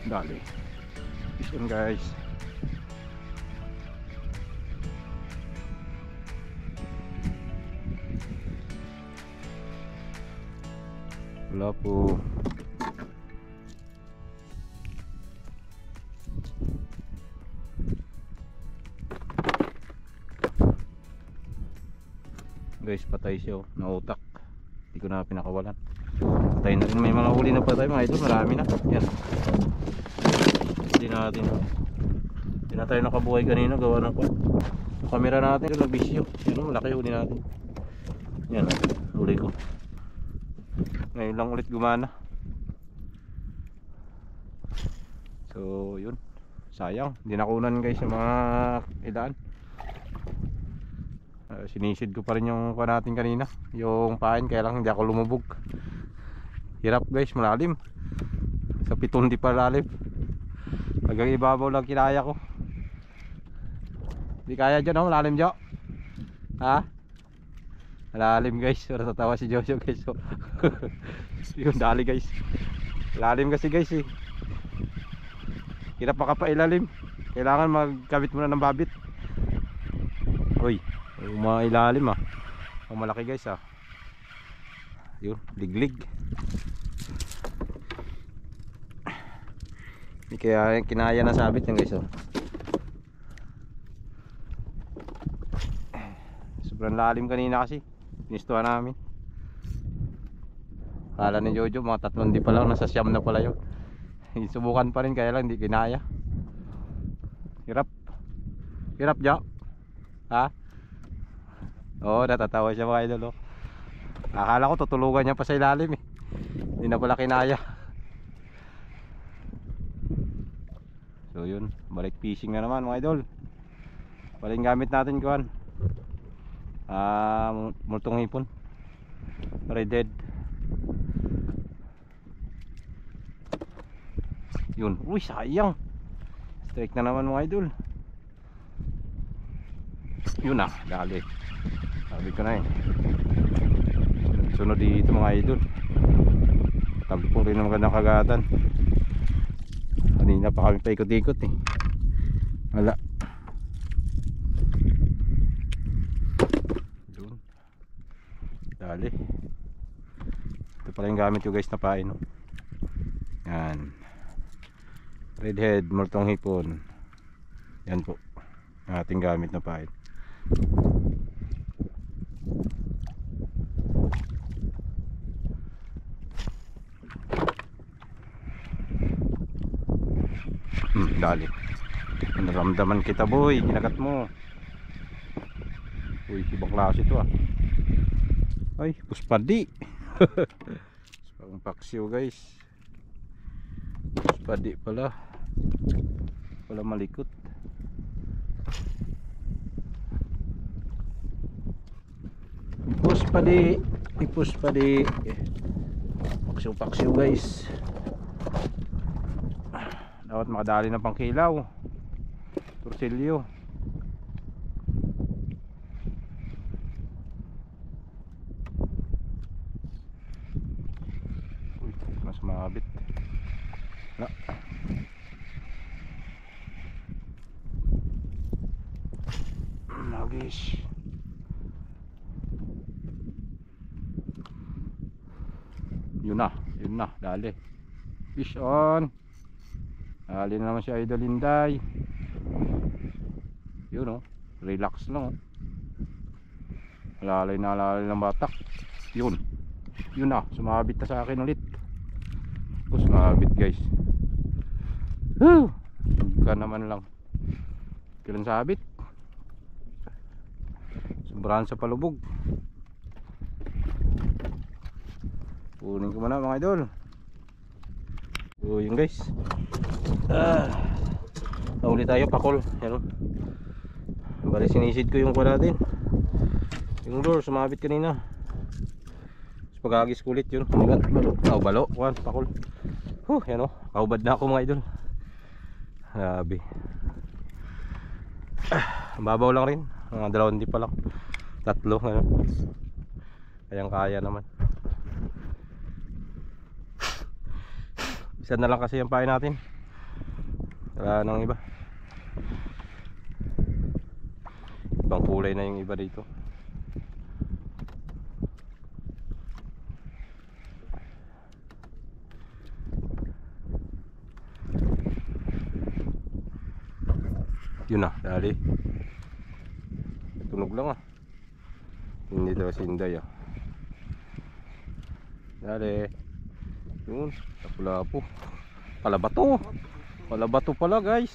Dali. Fish on guys. Wala po. Guys, patay siya, nautak. Hindi ko na pinakawalan. Patay na rin. May mga huli na patay mga idol. Marami na. Yan. Hindi na tayo nakabuhay kanina. Gawa ng camera natin. Nagbisyo. Yan, malaki huli natin. Yan, huli ko. Ngayon lang ulit gumana. So yun, sayang. Hindi nakunan guys yung mga ilaan. Sinisid ko pa rin yung pa natin kanina, yung pain, kaya lang hindi ako lumubog. Hirap guys, malalim. Sa pitong di pa lalim. Hanggang ibabaw lang kinaya ko. Hindi kaya dyan, no? Malalim dyan. Ha? Malalim guys. Para tatawa si Jojo guys. So, yun, dali guys. Lalim kasi guys eh. Hirap makapailalim. Kailangan magkabit muna ng babit. Uy, mga ilalim ah. Ang malaki guys ah. Yun, liglig. Hindi kaya kinaya na sabit yan guys oh. Sobrang lalim kanina kasi. Pinistuhan namin. Kala ni Jojo mga 3 di pa lang, nasa siyam na pala yun. Subukan pa rin kaya lang hindi kinaya. Hirap. Hirap dyan. Ha? Oo, natatawa siya mga idol oh. Akala ko tutulugan niya pa sa ilalim eh. Hindi na pala kinaya. So yun, balik fishing na naman mga idol. Balik gamit natin kuhan. Multong hipon. Redhead. Yun, uy sayang. Strike na naman mga idol. Yun ah, dali. Sabi ko na eh. Sunod dito mga idol. Tabi po rin ang magandang kagatan. Kanina pa kami paikot-ikot eh. Wala. Yun. Dali. Ito pala yung gamit ko guys na pain oh. Yan. Redhead, multong hipon. Yan po ang ating gamit na pain. Dali. Naramdaman kita boy, ginagat mo. Uy, ibang klase ito ah. Ay, puspadi. Pang paksiw guys. Puspadi pala. Wala malikot. Puspadi. Puspadi. Paksiw-paksiw guys. Dapat makadali ng pangkilaw. Torsilyo. Uy, mas mabit. Na. Nagis. Yun na, dali. Fish on. Dali na naman si Idol Inday. Yun oh, relax lang oh. Lalay ng batak. Yun na, sumabit na sa akin ulit. Tapos sumabit guys. Ka naman lang. Kailan sabit? Sobrahan sa palubog. Kunin ko muna mga idol. So yun guys. Nauli tayo pakol. Yan o. Bali sinisid ko yung kwa natin. Yung lure sumabit kanina. So pagkagis kulit yun. Balo. Balo. Kuhan pakol. Yan o. Kaubad na ako mga idol. Grabe. Babaw lang rin. Mga 2 di pa lang. 3 ano. Kayang kaya naman. Isa na lang kasi yung pain natin. Wala nang iba. Ibang kulay na yung iba dito. Yun na, dali. Tunog lang ah. Hindi daw si Inday ah. Dali. Yun, lapu-lapu. Palabato. Palabato pala guys.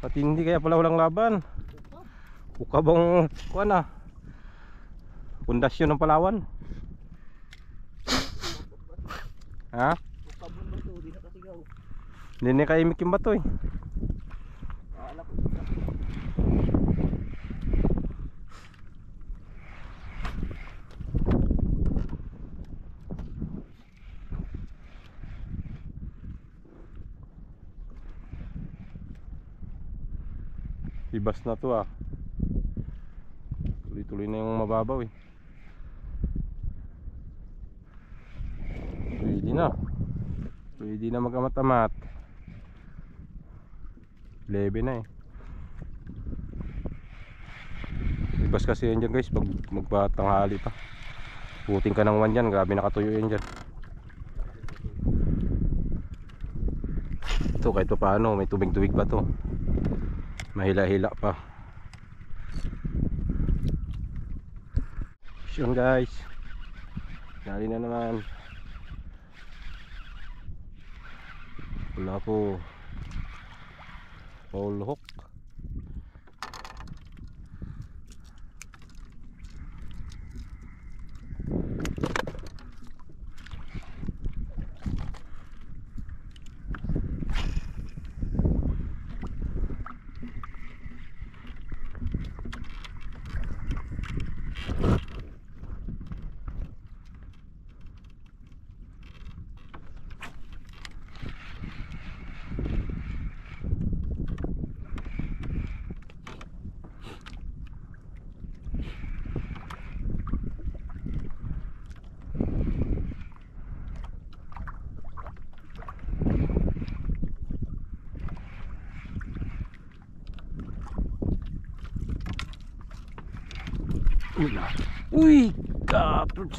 Pati hindi kaya pala walang laban. Ukabang kuan ah. Pundasyon ng Palawan. Ha? Ukabang bato, di nakasigaw. Hindi na kaimik yung bato eh. Ibas na to ah. Tuloy-tuloy na yung mababaw eh. Pwede na. Pwede na mag-amat-amat. 11 na eh. Ibas kasi yan dyan guys pag magpatanghali pa. Puting ka ng 1 dyan. Grabe nakatuyo yan dyan. Ito kahit pa paano may tubig-tubig pa to. Mahila-hila pa. Yun guys. Dali na naman. Wala po. Pole hook. Uy, kapit.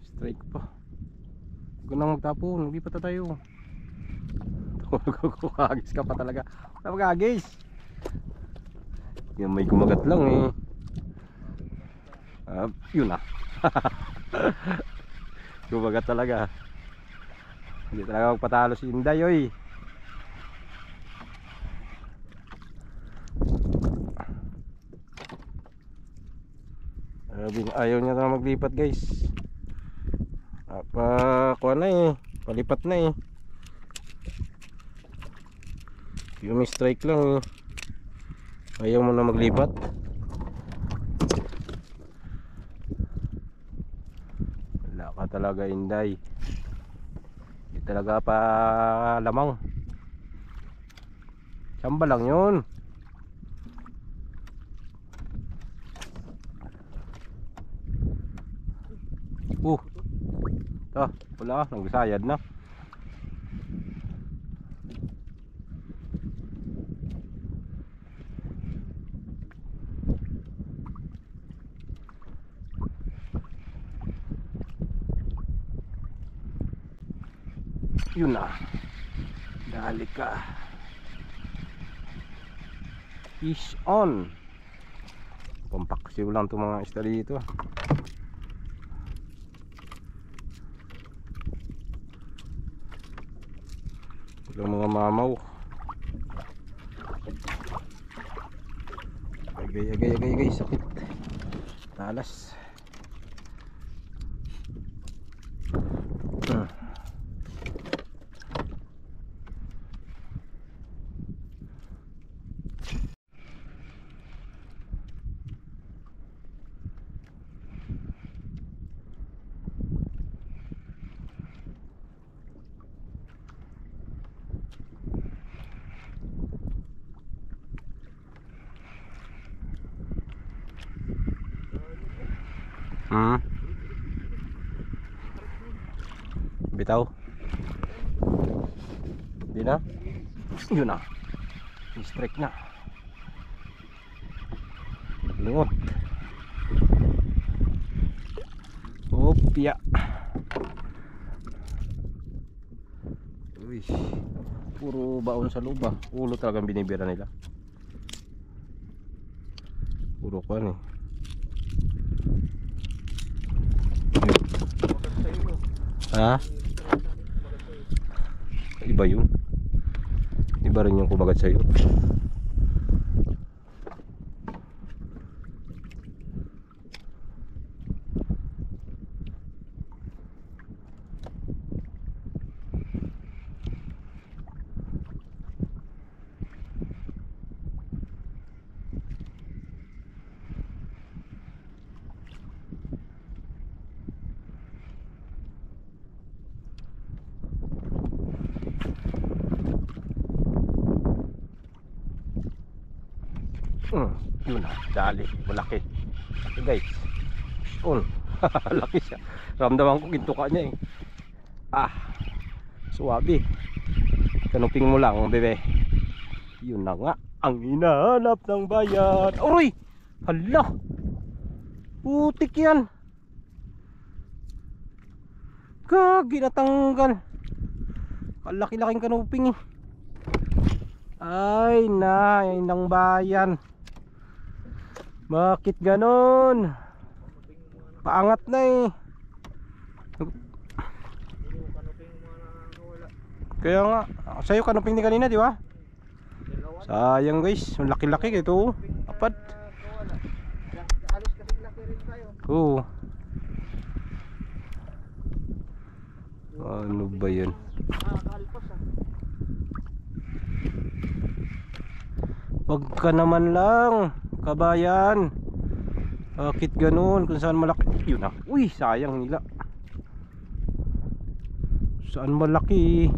Strike pa. Huwag ka nang magtapon, hindi pa tayo. Kukagis ka pa talaga. Kukagis. Yan may kumagat lang eh. Yun na. Kumagat talaga. Hindi talaga magpatalo si Inday oy. Ayaw niya na maglipat guys. Kuha na eh. Palipat na eh. Yung strike lang eh. Ayaw mo na maglipat. Wala ka talaga Inday. Hindi talaga pa lamang. Samba lang yun. Wala, nagusayad na. Yun na. Dali ka. Fish on. Pampaksiw lang itong mga isda dito. Walang mga mamaw. Agay, sakit. Talas. Bitaw. Di na? Yun na. Strike na. Lingot. Opya. Uy. Puro baon sa loob ah. Ulo talagang binibira nila. Puro kuwan eh. Ha? Iba yun. Iba rin yung kumagat sa'yo. Yun na, dali, malaki. Laki guys. Laki siya. Ramdaman ko gintuka niya eh. Suwabe. Kanuping mo lang, bebe. Yun na nga, ang hinahanap ng bayan. Uy! Hala! Putik yan. Kagi natanggal. Kalaki-laking kanuping eh. Ay na, yun ng bayan. Bakit ganon? Paangat na eh. Kaya nga, sa'yo kanuping ni kanina, di ba? Sayang guys, laki-laki ito. Apat. Alos kasing laki rin tayo. Oo. Ano ba yun? Kalpas ah. Wag ka naman lang, kabayan. Bakit ganun? Kung saan malaki. Yun na. Uy, sayang nila. Saan malaki?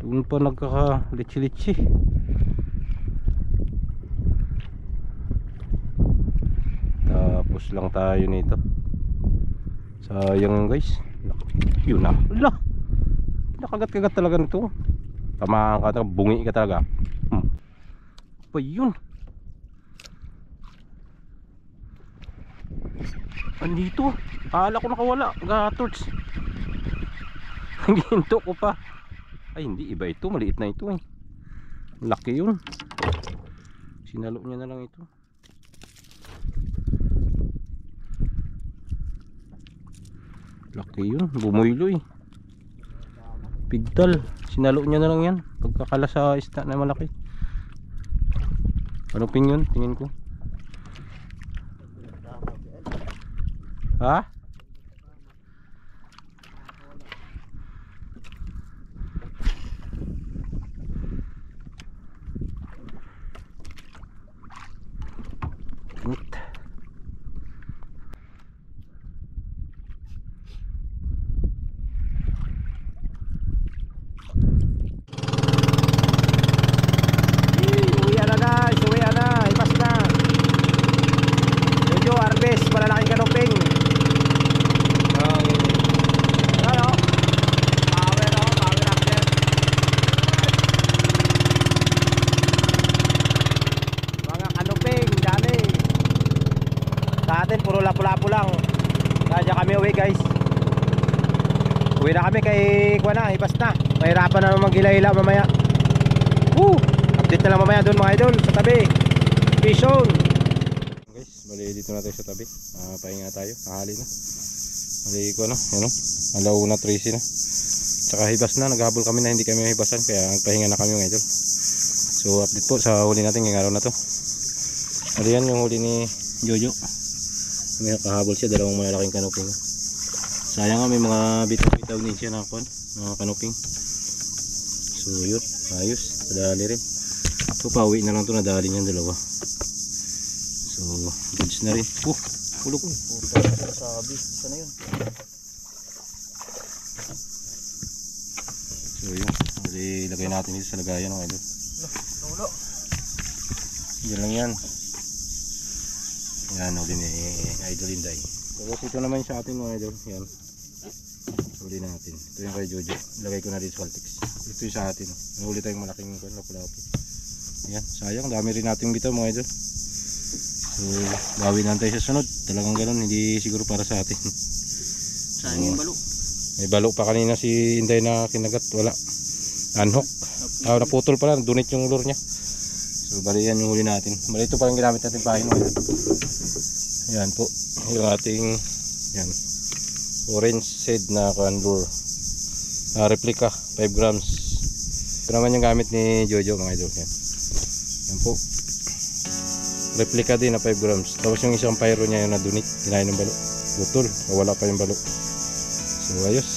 Doon pa nagkaka-litsi-litsi. Tapos lang tayo nito. Sayang guys. Yun na. Wala. Nakagat-kagat talaga nito. Tamaan ka, bungi ka talaga. Pa yun. Andito. Akala ko nakawala. Gatords. Ginto ko pa. Ay hindi, iba ito. Maliit na ito eh. Laki yun. Sinalo niya na lang ito. Laki yun. Bumuylo eh. Pigtal. Sinalo niya na lang yan. Pagkakala sa isda na malaki. Ano ping yun? Tingin ko. Ha? Malalaking kanuping. Ano? Power after. Mga kanuping, dami. Sa atin puro lapu-lapu lang. Kaya kami uwi guys. Uwi na kami kay kuha na, ipas na. Mahirapan na naman maghila-hila mamaya. Update na lang mamaya doon mga idol sa tabi. Fish on. Bali dito na tayo sa tabi. Pahinga tayo. Kahali na. Bali ko ano, yun o. Alauna 13 na. Tsaka hibas na. Naghahabol kami na hindi kami hibasan. Kaya nagpahinga na kami mga idol. So update po sa huli natin ngayong araw na to. Bali yan yung huli ni Jojo. May nakahabol siya. Dalawang malalaking kanuping. Sayang nga may mga bitaw-bitaw din siya na mga kanuping. So yun. Ayos. Padali rin. So pauwi na lang to. Nadali niyan dalawa. So, goods na rin. Hulog. Sabi, sana yun. So, yun. Ilagay natin dito sa lagayan ng idol. Nulo. Yan lang yan. Yan, huli ni Idol Inday. Tapos ito naman sa atin mga idol. Yan. Huli natin. Ito yung kay Jojo. Ilagay ko na dito sa Caltex. Ito yung sa atin. Nahuli tayong malaking lapu-lapu. Ayan, sayang. Dami rin natin bitaw mga idol. So, bawi na tayo sa sunod. Talagang ganun. Hindi siguro para sa atin. Sayang yung balo. May balo pa kanina si Inday na kinagat. Wala. Unhook. Naputol pala. Dunit yung lure niya. So, bali yan yung huli natin. Bali ito pa yung ginamit natin pahin. Ayan po. Yung ating yan. Orange shade na lure. Replica. 5 grams. Ito naman yung gamit ni Jojo mga idol. Yan. Yan po. Replica din na 5 grams. Tapos yung isang pyro niya yung nadunit. Kinain ng balo. Butol. Wala pa yung balo. So ayos.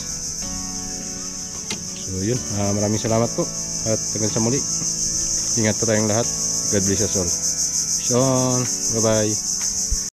So yun. Maraming salamat po. At hanggang sa muli. Ingat po tayong lahat. God bless us all. Peace on. Bye bye.